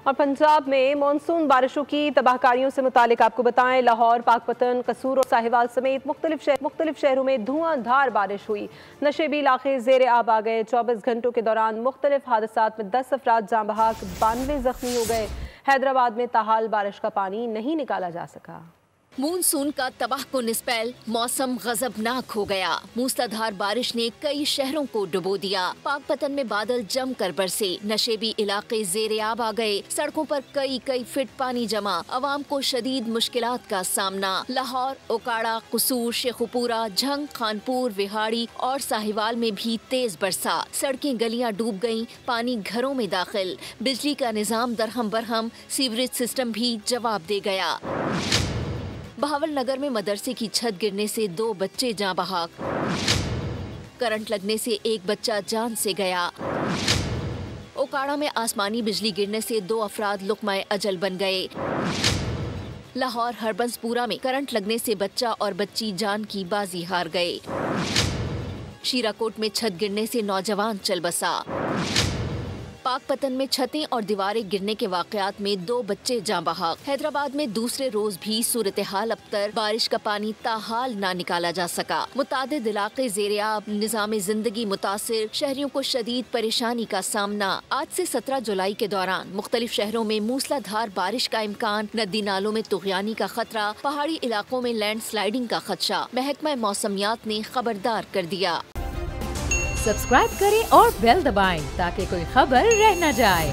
और पंजाब में मानसून बारिशों की तबाहकारियों से मुतालिक आपको बताएं, लाहौर, पाकपतन, कसूर और साहिवाल समेत मुख्तलिफ शहरों में धुआंधार बारिश हुई। नशेबी इलाके ज़ेर आब आ गए। 24 घंटों के दौरान मुख्तलिफ हादसात में 10 अफराद जाँ बहक, 92 जख्मी हो गए। हैदराबाद में ताहाल बारिश का पानी नहीं निकाला जा सका। मानसून का तबाहकुन स्पेल, मौसम गजबनाक हो गया। मूसलाधार बारिश ने कई शहरों को डुबो दिया। पाकपतन में बादल जमकर बरसे, नशेबी इलाके ज़ेरे आब आ गए। सड़कों पर कई फीट पानी जमा, अवाम को शदीद मुश्किलात का सामना। लाहौर, ओकाड़ा, कसूर, शेखुपुरा, झंग, खानपुर, विहाड़ी और साहिवाल में भी तेज बरसा। सड़कें गलियां डूब गईं, पानी घरों में दाखिल। बिजली का निजाम दरहम बरहम, सीवरेज सिस्टम भी जवाब दे गया। बहावलनगर में मदरसे की छत गिरने से 2 बच्चे जाँ बहक, करंट लगने से 1 बच्चा जान से गया। ओकाड़ा में आसमानी बिजली गिरने से 2 अफराद लुक़माए अजल बन गए। लाहौर हरबंसपुरा में करंट लगने से बच्चा और बच्ची जान की बाजी हार गए। शीराकोट में छत गिरने से नौजवान चल बसा। पाकपतन में छतें और दीवारें गिरने के वाकयात में 2 बच्चे जाँ बहक। हैदराबाद में दूसरे रोज भी सूरत हाल अबतर, बारिश का पानी ताहाल ना निकाला जा सका। मुतादिद इलाके ज़ेरे आब, निज़ाम जिंदगी मुतासिर, शहरियों को शदीद परेशानी का सामना। आज से 17 जुलाई के दौरान मुख्तलिफ शहरों में मूसलाधार बारिश का इम्कान, नदी नालों में तुग़यानी का खतरा, पहाड़ी इलाकों में लैंड स्लाइडिंग का खदशा। महकमा मौसमियात ने खबरदार कर दिया। सब्सक्राइब करें और बेल दबाएं ताकि कोई खबर रह न जाए।